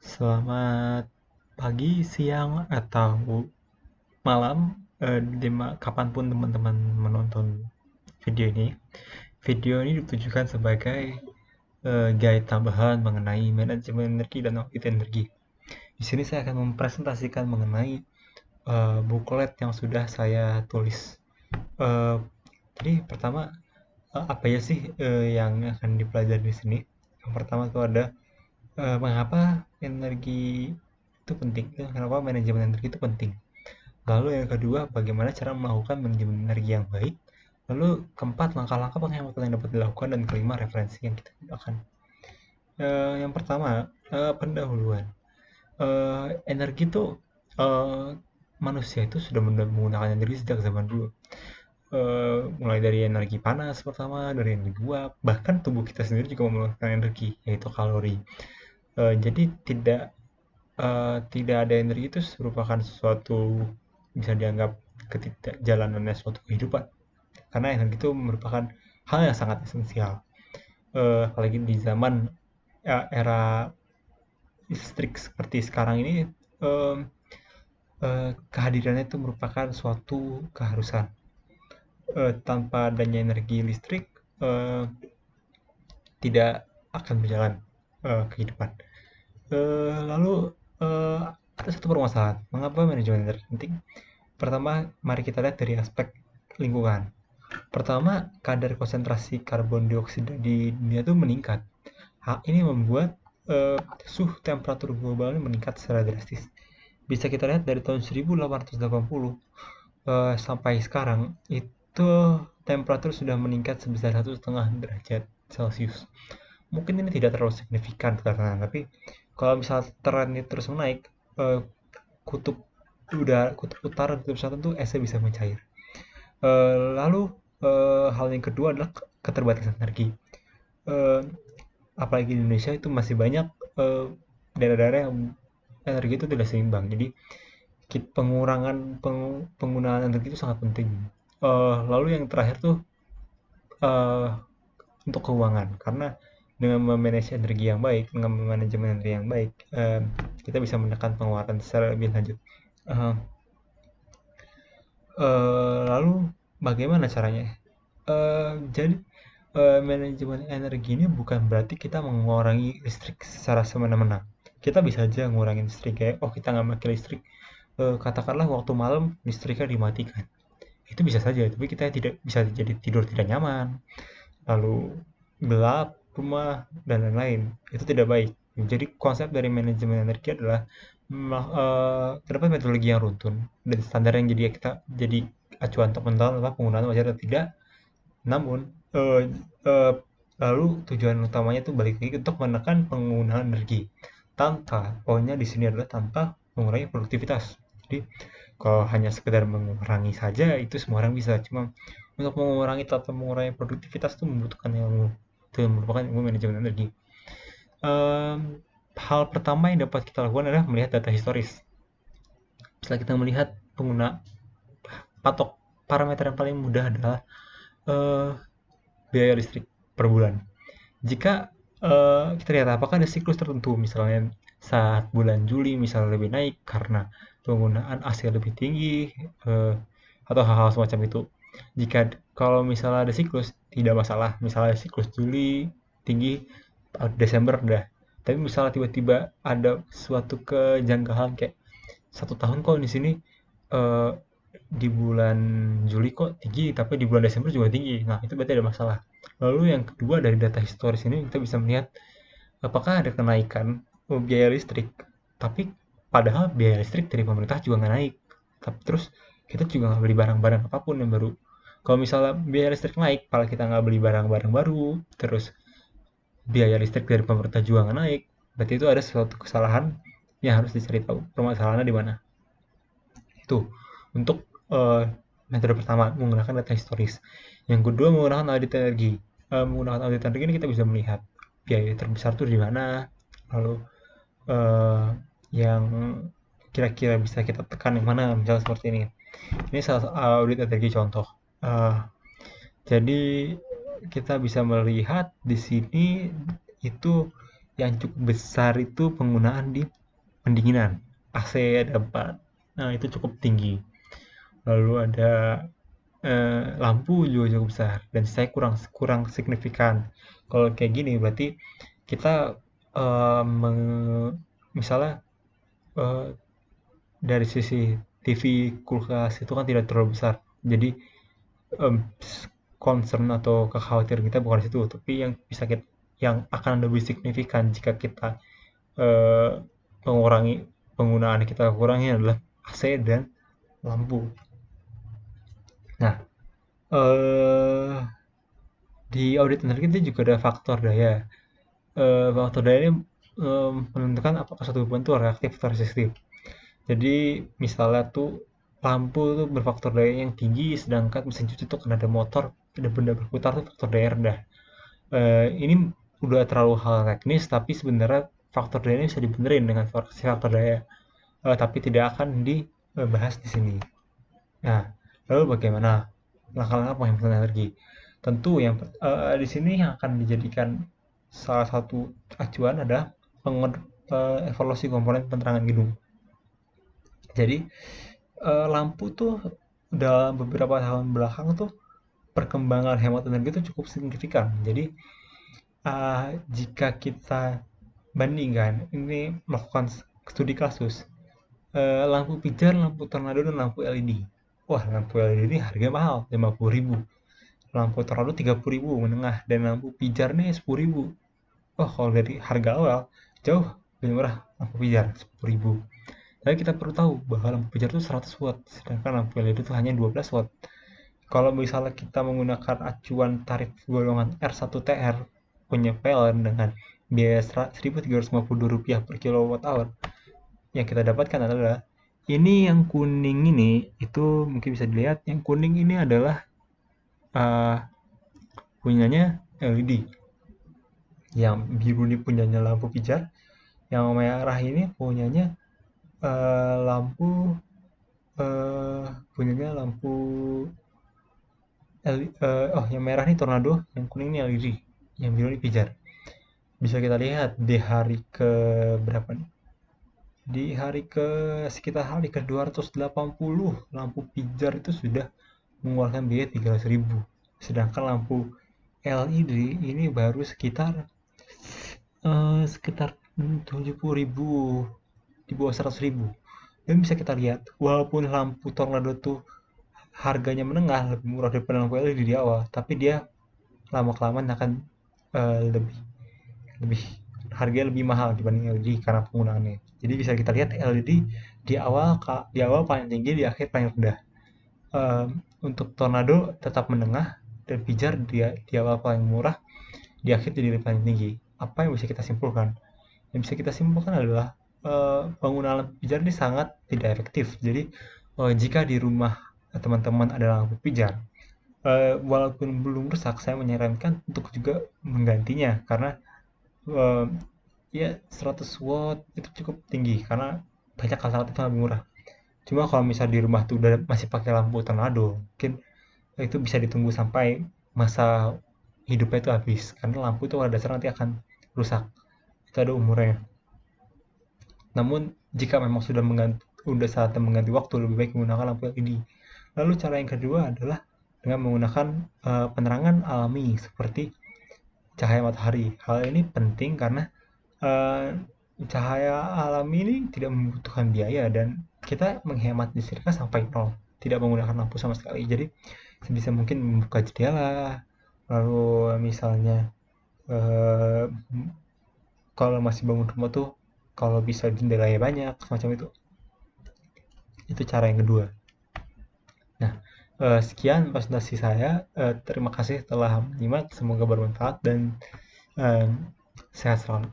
Selamat pagi, siang, atau malam, kapanpun teman-teman menonton video ini. Video ini ditujukan sebagai guide tambahan mengenai manajemen energi dan audit energi. Di sini saya akan mempresentasikan mengenai buklet yang sudah saya tulis. Eh, jadi pertama, apa ya sih yang akan dipelajari di sini? Yang pertama itu ada mengapa energi itu penting, kenapa manajemen energi itu penting. Lalu yang kedua, bagaimana cara melakukan manajemen energi yang baik. Lalu keempat, langkah-langkah penghematan yang dapat dilakukan. Dan kelima, referensi yang kita gunakan. Yang pertama, pendahuluan. Energi itu, eh, manusia itu sudah menggunakan energi sejak zaman dulu. Mulai dari energi panas pertama, dari energi uap, bahkan tubuh kita sendiri juga menggunakan energi, yaitu kalori. Jadi tidak ada energi itu merupakan sesuatu bisa dianggap ketidakjalanannya suatu kehidupan, karena energi itu merupakan hal yang sangat esensial. Apalagi di zaman era listrik seperti sekarang ini, eh, kehadirannya itu merupakan suatu keharusan. Tanpa adanya energi listrik, eh, tidak akan berjalan kehidupan. Lalu ada satu permasalahan, mengapa manajemen energi penting? Pertama, mari kita lihat dari aspek lingkungan. Pertama, kadar konsentrasi karbon dioksida di dunia itu meningkat. Hal ini membuat suhu temperatur globalnya meningkat secara drastis. Bisa kita lihat dari tahun 1880 sampai sekarang itu temperatur sudah meningkat sebesar 1,5 derajat Celcius. Mungkin ini tidak terlalu signifikan karena, tapi kalau misal trennya terus menaik, kutub kutub utara dan kutub selatan tuh esnya bisa mencair. Lalu hal yang kedua adalah keterbatasan energi. Eh, Apalagi di Indonesia itu masih banyak eh, daerah-daerah yang energi itu tidak seimbang. Jadi penggunaan energi itu sangat penting. Lalu yang terakhir tuh eh, untuk keuangan, karena dengan memanage energi yang baik, dengan manajemen energi yang baik, kita bisa menekan pengeluaran secara lebih lanjut. Eh, Lalu bagaimana caranya? Jadi manajemen energi ini bukan berarti kita mengurangi listrik secara semena-mena. Kita bisa aja ngurangin listrik, kayak oh kita nggak pakai listrik, katakanlah waktu malam listriknya dimatikan. Itu bisa saja, tapi kita tidak bisa jadi tidur tidak nyaman, lalu gelap rumah dan lain-lain. Itu tidak baik. Jadi konsep dari manajemen energi adalah terdapat metodologi yang runtun dan standar yang jadi kita jadi acuan untuk menentukan apa penggunaan wajar atau tidak. Namun eh, eh, lalu tujuan utamanya itu balik lagi untuk menekan penggunaan energi, tanpa poinnya di sini adalah tanpa mengurangi produktivitas. Jadi kalau hanya sekedar mengurangi saja itu semua orang bisa, cuma untuk mengurangi atau mengurangi produktivitas itu membutuhkan ilmu, itu merupakan ilmu manajemen energi. Em, Hal pertama yang dapat kita lakukan adalah melihat data historis. Setelah kita melihat pengguna, patok parameter yang paling mudah adalah eh, biaya listrik per bulan. Jika kita lihat apakah ada siklus tertentu, misalnya saat bulan Juli misalnya lebih naik karena penggunaan AC lebih tinggi, eh, atau hal-hal semacam itu. Jika kalau misalnya ada siklus, tidak masalah. Misalnya ada siklus Juli tinggi, Desember udah. Tapi misalnya tiba-tiba ada suatu kejanggalan kayak 1 tahun kok di sini, eh, di bulan Juli kok tinggi, tapi di bulan Desember juga tinggi. Nah, itu berarti ada masalah. Lalu yang kedua, dari data historis ini kita bisa melihat apakah ada kenaikan biaya listrik. Tapi padahal biaya listrik dari pemerintah juga nggak naik. Tapi terus kita juga nggak beli barang-barang apapun yang baru. Kalau misalnya biaya listrik naik, kalau kita nggak beli barang-barang baru, terus biaya listrik dari pemerintah juga nggak naik, berarti itu ada suatu kesalahan yang harus dicari tahu. Permasalahannya di mana? Itu untuk eh, metode pertama, menggunakan data historis. Yang kedua, menggunakan audit energi. Menggunakan audit energi ini kita bisa melihat biaya terbesar itu di mana, lalu eh, yang kira-kira bisa kita tekan yang mana, misalnya seperti ini. Ini salah satu audit energi contoh. Eh, jadi kita bisa melihat di sini itu yang cukup besar itu penggunaan di pendinginan, AC ada 4, nah itu cukup tinggi. Lalu ada lampu juga cukup besar dan saya kurang kurang signifikan. Kalau kayak gini berarti kita misalnya eh, dari sisi TV, kulkas itu kan tidak terlalu besar. Jadi em, concern atau kekhawatiran kita bukan di situ, tapi yang akan lebih signifikan jika kita eh, mengurangi penggunaan kita kurangi adalah AC dan lampu. Nah, eh di audit energi itu juga ada faktor daya. Faktor daya ini menentukan apakah suatu beban itu reaktif atau resistif. Jadi misalnya tuh lampu tuh berfaktor daya yang tinggi, sedangkan mesin cuci tuh kan ada motor, ada benda berputar tuh faktor daya rendah. Ini udah terlalu hal teknis, tapi sebenarnya faktor daya ini bisa dibenerin dengan faktor daya, tapi tidak akan dibahas di sini. Nah, lalu bagaimana langkah-langkah penghemat energi? Tentu di sini yang akan dijadikan salah satu acuan adalah evaluasi komponen penerangan gedung. Jadi lampu tuh dalam beberapa tahun belakang tuh perkembangan hemat energi itu cukup signifikan. Jadi jika kita bandingkan, ini melakukan studi kasus, lampu pijar, lampu tornado, dan lampu LED. Wah, lampu LED ini harga mahal, 50.000. Lampu tornado 30.000 menengah, dan lampu pijar nih 10.000. Wah, kalau dari harga awal jauh lebih murah lampu pijar 10.000. Tapi kita perlu tahu bahwa lampu pijar itu 100 watt, sedangkan lampu LED itu hanya 12 watt. Kalau misalnya kita menggunakan acuan tarif golongan R1TR punya PLN dengan biaya Rp1.350 per kilowatt hour, yang kita dapatkan adalah ini yang kuning ini itu mungkin bisa dilihat, yang kuning ini adalah uh, punyanya LED, yang biru ini punyanya lampu pijar, yang merah ini punyanya lampu punyanya lampu oh yang merah ini tornado, yang kuning ini LED, yang biru ini pijar. Bisa kita lihat di hari ke berapa nih? Di hari ke sekitar hari ke 280 lampu pijar itu sudah mengeluarkan biaya 300.000. Sedangkan lampu LED ini baru sekitar 70.000, di bawah 100.000. Dan bisa kita lihat walaupun lampu tornado tuh harganya menengah, lebih murah daripada lampu LED di awal, tapi dia lama kelamaan akan lebih lebih harganya lebih mahal dibanding LED karena penggunaannya. Jadi bisa kita lihat LED di awal paling tinggi, di akhir paling rendah. Untuk tornado tetap menengah, dan pijar di awal paling murah, di akhir jadi paling tinggi. Apa yang bisa kita simpulkan? Yang bisa kita simpulkan adalah penggunaan pijar ini sangat tidak efektif. Jadi jika di rumah teman-teman ada lampu pijar, walaupun belum rusak, saya menyarankan untuk juga menggantinya karena eh, ya 100 watt itu cukup tinggi karena banyak alternatif yang lebih murah. Cuma kalau misal di rumah tuh udah masih pakai lampu tornado, mungkin itu bisa ditunggu sampai masa hidupnya itu habis karena lampu itu pada dasarnya nanti akan rusak. Itu ada umurnya. Namun jika memang sudah saatnya mengganti waktu, lebih baik menggunakan lampu LED. Lalu cara yang kedua adalah dengan menggunakan penerangan alami seperti cahaya matahari. Hal ini penting karena eh, cahaya alami ini tidak membutuhkan biaya dan kita menghemat listrik sampai nol, tidak menggunakan lampu sama sekali. Jadi sebisa mungkin membuka jendela, lalu misalnya eh, kalau masih bangun rumah tuh kalau bisa jendelanya banyak semacam itu cara yang kedua. Nah, sekian presentasi saya. Terima kasih telah menyimak, semoga bermanfaat dan eh, sehat selalu.